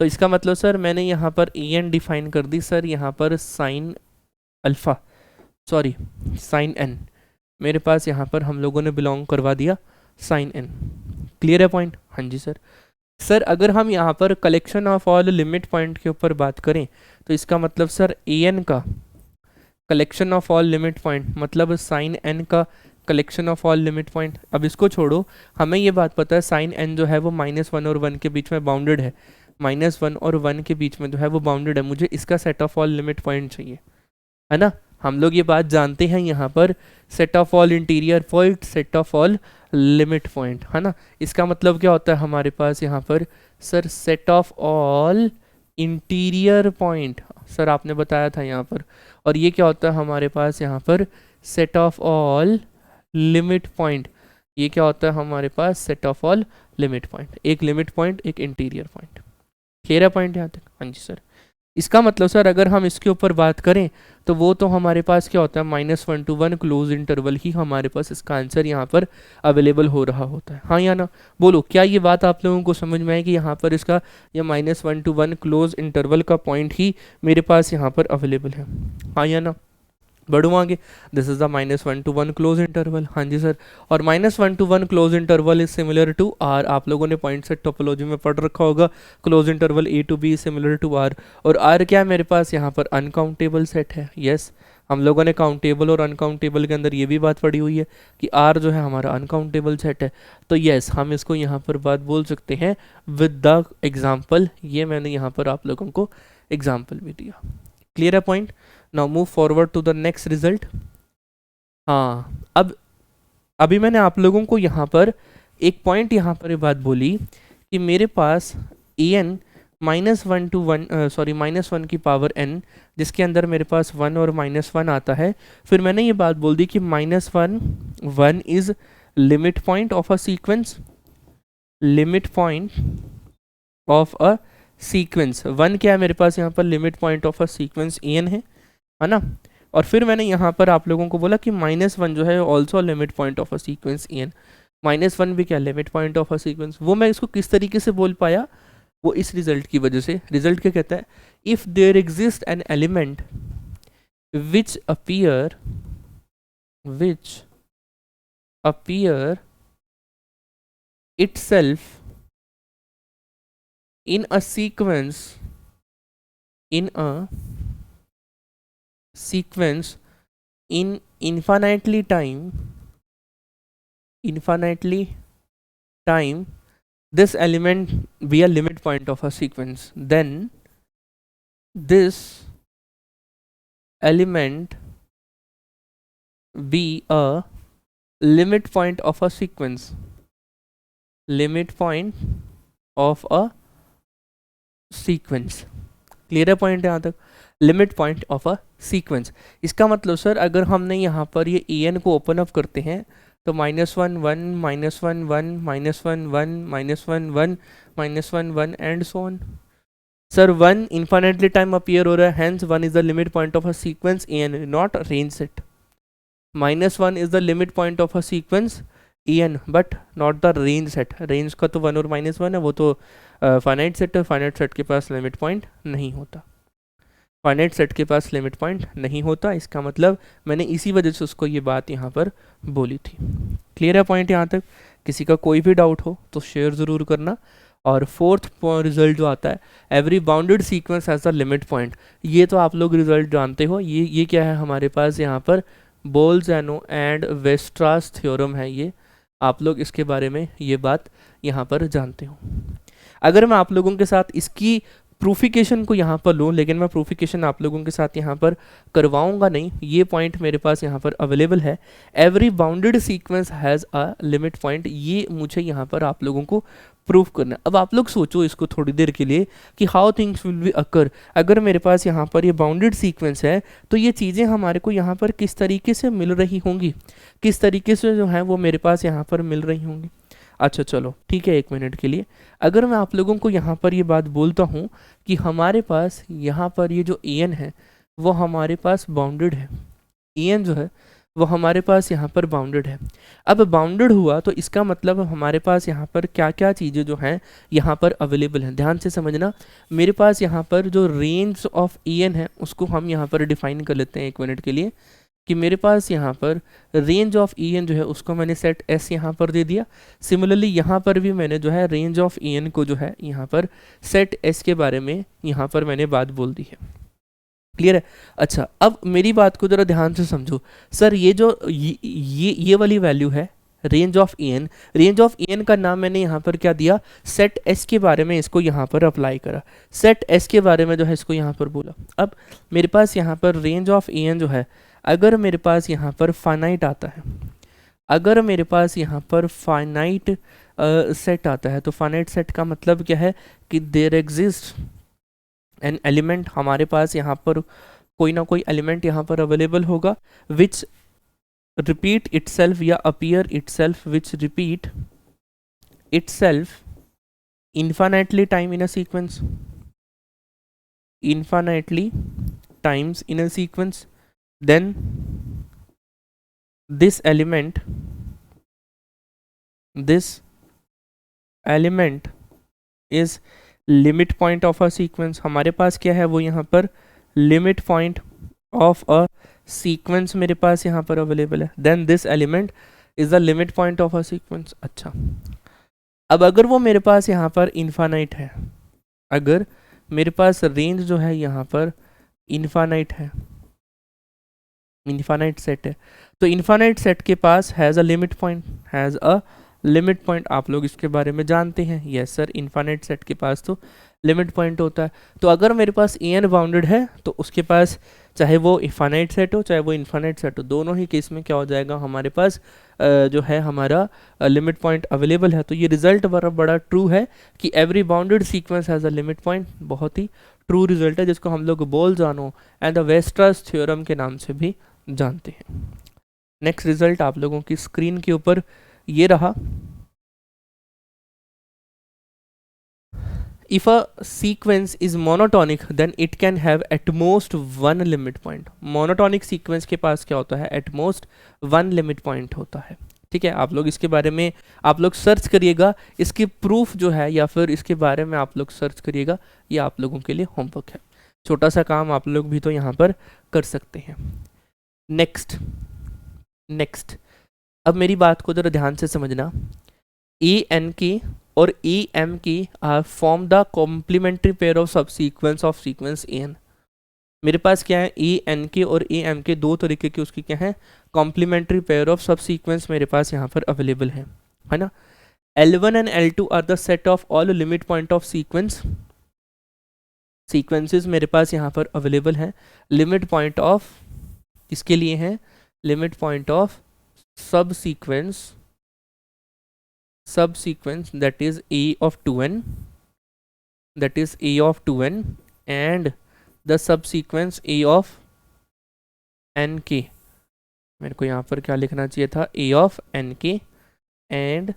S1: तो इसका मतलब सर मैंने यहाँ पर ए एन डिफाइन कर दी सर यहाँ पर sine alpha, sorry sine N, मेरे पास यहाँ पर हम लोगों ने बिलोंग करवा दिया साइन एन। क्लियर है पॉइंट, हाँ जी सर। सर अगर हम यहाँ पर collection of all limit point के ऊपर बात करें तो इसका मतलब सर ए एन का collection of all limit point मतलब साइन एन का collection of all limit point. अब इसको छोड़ो, हमें ये बात पता है साइन एन जो है वो -1 और 1 के बीच में बाउंडेड है, -1 और 1 के बीच में जो है वो बाउंडेड है, मुझे इसका set of all limit point चाहिए, है ना। हम लोग ये बात जानते हैं यहाँ पर, set of all interior point, set of all limit point, है ना। इसका मतलब क्या होता है हमारे पास यहाँ पर, sir set of all interior point, sir आपने बताया था यहाँ पर, और ये क्या होता है हमारे पास यहाँ पर, set of all limit point. ये क्या होता है हमारे पास, set of all limit point, एक लिमिट पॉइंट एक इंटीरियर पॉइंट। क्लियर है पॉइंट यहाँ तक? हाँ जी सर। इसका मतलब सर अगर हम इसके ऊपर बात करें तो वो तो हमारे पास क्या होता है, -1 to 1 क्लोज इंटरवल ही हमारे पास इसका आंसर यहाँ पर अवेलेबल हो रहा होता है, हाँ या ना। बोलो क्या ये बात आप लोगों को समझ में आए कि यहाँ पर इसका या -1 to 1 क्लोज इंटरवल का पॉइंट ही मेरे पास यहाँ पर अवेलेबल है, हाँ या ना। बढ़ो आगे, this is the -1 to 1 close interval, हाँ जी सर। और -1 to 1 close interval is similar to R, आप लोगों ने पॉइंट सेट टोपोलॉजी में पढ़ रखा होगा, close interval A to B similar to R. और आर क्या है मेरे पास यहाँ पर, अनकाउंटेबल सेट है, यस। हम लोगों ने काउंटेबल और अनकाउंटेबल के अंदर ये भी बात पढ़ी हुई है कि आर जो है हमारा अनकाउंटेबल सेट है, तो यस हम इसको यहाँ पर बात बोल सकते हैं विद द एग्जाम्पल। ये मैंने यहाँ पर आप लोगों को एग्जाम्पल भी दिया। क्लियर है point? Now move forward to the next result. हाँ, अब अभी मैंने आप लोगों को यहाँ पर एक पॉइंट यहाँ पर ये बात बोली कि मेरे पास an -1 to 1 सॉरी -1 की पावर n, जिसके अंदर मेरे पास 1 और -1 आता है। फिर मैंने ये बात बोल दी कि -1 is limit point of a sequence, limit point of a sequence. 1 क्या है मेरे पास यहाँ पर, limit point of a sequence an है ना। और फिर मैंने यहाँ पर आप लोगों को बोला कि -1 जो है also limit point of a sequence an। -1 भी क्या limit point of a sequence. वो मैं इसको किस तरीके से बोल पाया, वो इस रिजल्ट की वजह से। रिजल्ट क्या कहता है, if there exist an element which appear itself in a sequence in infinitely time, this element be a limit point of a sequence, then this element be a limit point of a sequence, limit point of a sequence। Clear है point यहाँ तक, limit point of a sequence. इसका मतलब sir अगर हमने यहाँ पर ये an को ओपन अप करते हैं तो -1 1 -1 1 -1 1 -1 1 -1 1 and so on. Sir 1 infinitely time appear हो रहा है, hence 1 is the limit point of a sequence an, not range set. -1 is the limit point of a sequence en but not the range set. Range का तो 1 और -1 है, वो तो finite set है, फाइनाइट सेट के पास लिमिट पॉइंट नहीं होता, फाइनाइट सेट के पास लिमिट पॉइंट नहीं होता। इसका मतलब मैंने इसी वजह से उसको ये बात यहाँ पर बोली थी। क्लियर है पॉइंट यहाँ तक? किसी का कोई भी डाउट हो तो शेयर ज़रूर करना। और फोर्थ रिजल्ट जो आता है, every bounded sequence has a limit point, ये तो आप लोग रिजल्ट जानते हो। ये क्या है हमारे पास यहाँ पर, बोल्ज़ैनो एंड वेस्ट्रास थ्योरम है ये, आप लोग इसके बारे में ये बात यहाँ पर जानते हो। अगर मैं आप लोगों के साथ इसकी प्रूफिकेशन को यहाँ पर लूँ, लेकिन मैं प्रूफिकेशन आप लोगों के साथ यहाँ पर करवाऊँगा नहीं, ये पॉइंट मेरे पास यहाँ पर अवेलेबल है। Every bounded sequence has a limit point, ये मुझे यहाँ पर आप लोगों को प्रूफ करना है। अब आप लोग सोचो इसको थोड़ी देर के लिए कि how things will be occur. अगर मेरे पास यहाँ पर ये बाउंडेड सीक्वेंस है तो ये चीज़ें हमारे को यहाँ पर किस तरीके से मिल रही होंगी, किस तरीके से जो है वो मेरे पास यहाँ पर मिल रही होंगी। अच्छा चलो ठीक है, 1 मिनट के लिए अगर मैं आप लोगों को यहाँ पर ये बात बोलता हूँ कि हमारे पास यहाँ पर ये जो an है वो हमारे पास बाउंडेड है, an जो है वो हमारे पास यहाँ पर बाउंडेड है। अब बाउंडेड हुआ तो इसका मतलब हमारे पास यहाँ पर क्या क्या चीज़ें जो हैं यहाँ पर अवेलेबल हैं, ध्यान से समझना। मेरे पास यहाँ पर जो रेंज ऑफ an है उसको हम यहाँ पर डिफाइन कर लेते हैं 1 मिनट के लिए, कि मेरे पास यहाँ पर रेंज ऑफ en जो है उसको मैंने सेट s यहाँ पर दे दिया। सिमिलरली यहाँ पर भी मैंने जो है रेंज ऑफ en को जो है यहाँ पर सेट s के बारे में यहाँ पर मैंने बात बोल दी है। क्लियर है? अच्छा अब मेरी बात को ज़रा ध्यान से समझो। सर ये जो ये वाली वैल्यू है range of N, range of N का नाम मैंने यहाँ पर क्या दिया, सेट एस के बारे में इसको यहाँ पर अप्लाई करा, सेट एस के बारे में जो है इसको यहाँ पर बोला। अब मेरे पास यहाँ पर रेंज ऑफ एन जो है, अगर मेरे पास यहाँ पर फाइनाइट आता है, अगर मेरे पास यहाँ पर फाइनाइट सेट आता है, तो फाइनाइट सेट का मतलब क्या है कि देयर एग्जिस्ट एन एलिमेंट, हमारे पास यहाँ पर कोई ना कोई एलिमेंट यहाँ पर अवेलेबल होगा विच रिपीट इटसेल्फ या appear itself, which repeat itself infinitely time in a sequence, infinitely times in a sequence, then this element is limit point of a sequence। हमारे पास क्या है वो यहाँ पर limit point of a sequence मेरे पास यहाँ पर अवेलेबल है, then this element is the limit point of a sequence। अच्छा, अब अगर वो मेरे पास यहाँ पर इन्फानाइट है, अगर मेरे पास रेंज जो है यहाँ पर इन्फानाइट है, इन्फानाइट सेट है, तो इन्फानाइट सेट के पास has a limit point, has a limit point. आप लोग इसके बारे में जानते हैं, यस सर, इन्फानाइट सेट के पास तो लिमिट पॉइंट होता है। तो अगर मेरे पास एन बाउंडेड है तो उसके पास चाहे वो इन्फानाइट सेट हो चाहे वो इन्फानाइट सेट हो, दोनों ही केस में क्या हो जाएगा, हमारे पास जो है हमारा लिमिट पॉइंट अवेलेबल है। तो ये रिजल्ट बड़ा ट्रू है कि every bounded sequence has a limit point, बहुत ही ट्रू रिजल्ट है, जिसको हम लोग बोल्ज़ानो एंड द वेस्टर्स थ्योरम के नाम से भी जानते हैं। नेक्स्ट रिजल्ट आप लोगों की स्क्रीन के ऊपर ये रहा। If a sequence is monotonic then it can have at most one limit point। monotonic sequence के पास क्या होता है, at most one limit point होता है। ठीक है, आप लोग इसके बारे में आप लोग सर्च करिएगा, इसकी प्रूफ जो है या फिर इसके बारे में आप लोग सर्च करिएगा, ये आप लोगों के लिए होमवर्क है, छोटा सा काम आप लोग भी तो यहाँ पर कर सकते हैं। नेक्स्ट अब मेरी बात को जरा ध्यान से समझना, ए एन की और ए एम की form the complementary pair of subsequence of sequence N. मेरे पास क्या है, ए एन के और ए एम के दो तरीके की उसकी क्या है, complementary pair of subsequence मेरे पास यहाँ पर अवेलेबल है ना। L1 and L2 are the set of all limit point of sequences मेरे पास यहाँ पर अवेलेबल है। लिमिट पॉइंट ऑफ किसके लिए है, लिमिट पॉइंट ऑफ सब sequence that is a of 2n, that is a of 2n and the subsequence a of nk। मेरे को यहाँ पर क्या लिखना चाहिए था, a of nk and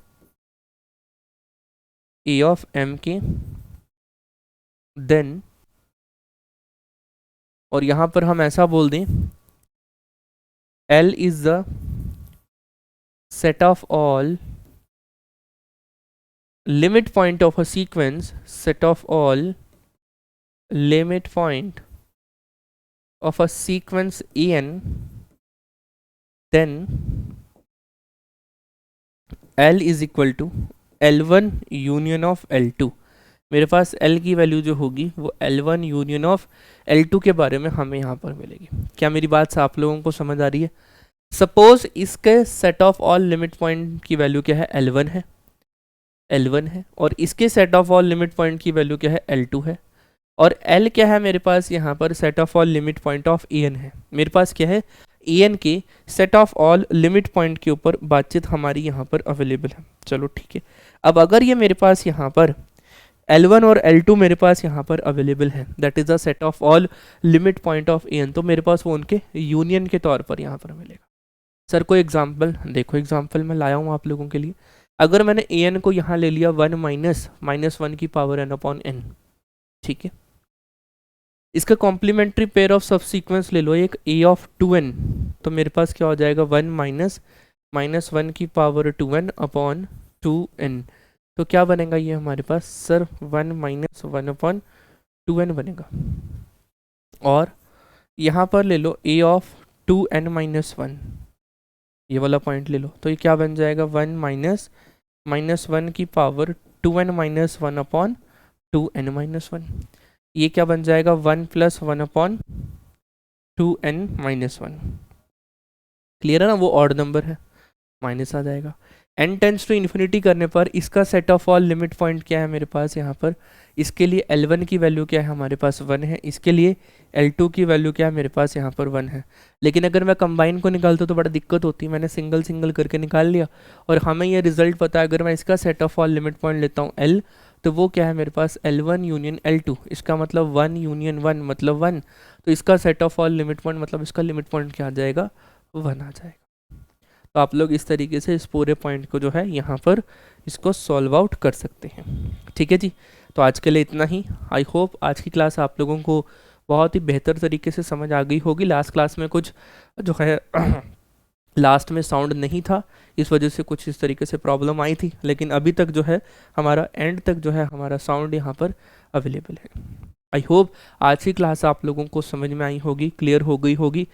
S1: a of mk, then और यहाँ पर हम ऐसा बोल दें, L is the set of all limit point of a sequence, set of all limit point of a sequence en, then L is equal to L1 union of L2। मेरे पास L की value जो होगी वो L1 union of L2 के बारे में हमें यहाँ पर मिलेगी। क्या मेरी बात से आप लोगों को समझ आ रही है? सपोज इसके set of all limit point की वैल्यू क्या है, L1 है और इसके set of all limit point की वैल्यू क्या है, L2 है, और L क्या है मेरे पास यहाँ पर set of all limit point of En है। मेरे पास क्या है, En के set of all limit point के ऊपर बातचीत हमारी यहाँ पर अवेलेबल है। चलो ठीक है, अब अगर ये मेरे पास यहाँ पर L1 और L2 मेरे पास यहाँ पर अवेलेबल है, that is the set of all limit point of En, तो मेरे पास वो उनके यूनियन के तौर पर यहाँ पर मिलेगा। सर कोई एग्जाम्पल देखो, एग्जाम्पल मैं लाया हूँ आप लोगों के लिए। अगर मैंने an को यहाँ ले लिया 1 माइनस 1 की पावर n अपॉन n, ठीक है, इसका कॉम्प्लीमेंट्री पेयर ऑफ सब सीक्वेंस ले लो एक a ऑफ 2n, तो मेरे पास क्या हो जाएगा 1 माइनस 1 की पावर 2n अपॉन 2n। तो क्या बनेगा ये हमारे पास, सर 1 माइनस 1 अपॉन 2n बनेगा। और यहाँ पर ले लो a ऑफ 2n माइनस 1, ये वाला पॉइंट ले लो, तो ये क्या बन जाएगा 1 माइनस 1 की power 2n minus 1 upon 2n minus 1। ये क्या बन जाएगा 1 plus 1 upon 2n minus 1। Clear है ना, वो ऑड नंबर है, माइनस आ जाएगा। n टेंस टू इन्फिनिटी करने पर इसका set of all limit point क्या है मेरे पास यहाँ पर, इसके लिए L1 की वैल्यू क्या है हमारे पास 1 है, इसके लिए L2 की वैल्यू क्या है मेरे पास यहाँ पर 1 है। लेकिन अगर मैं कंबाइन को निकालता तो बड़ा दिक्कत होती है, मैंने सिंगल सिंगल करके निकाल लिया और हमें ये रिजल्ट पता है। अगर मैं इसका set of all limit point लेता हूँ L, तो वो क्या है मेरे पास L1 यूनियन L2, इसका मतलब 1 यूनियन 1 मतलब 1, तो इसका set of all limit point मतलब इसका लिमिट पॉइंट क्या आ जाएगा, 1 आ जाएगा। तो आप लोग इस तरीके से इस पूरे पॉइंट को जो है यहाँ पर इसको सॉल्व आउट कर सकते हैं। ठीक है जी, तो आज के लिए इतना ही। आई होप आज की क्लास आप लोगों को बहुत ही बेहतर तरीके से समझ आ गई होगी। लास्ट क्लास में कुछ जो है लास्ट में साउंड नहीं था, इस वजह से कुछ इस तरीके से प्रॉब्लम आई थी, लेकिन अभी तक जो है हमारा एंड तक जो है हमारा साउंड यहाँ पर अवेलेबल है। आई होप आज की क्लास आप लोगों को समझ में आई होगी, क्लियर हो गई होगी।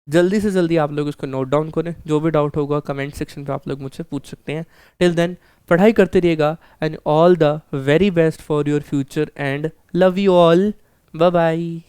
S1: जल्दी से जल्दी आप लोग इसको नोट डाउन करें, जो भी डाउट होगा कमेंट सेक्शन पे आप लोग मुझसे पूछ सकते हैं। टिल देन पढ़ाई करते रहिएगा and all the very best for your future and love you all, bye bye.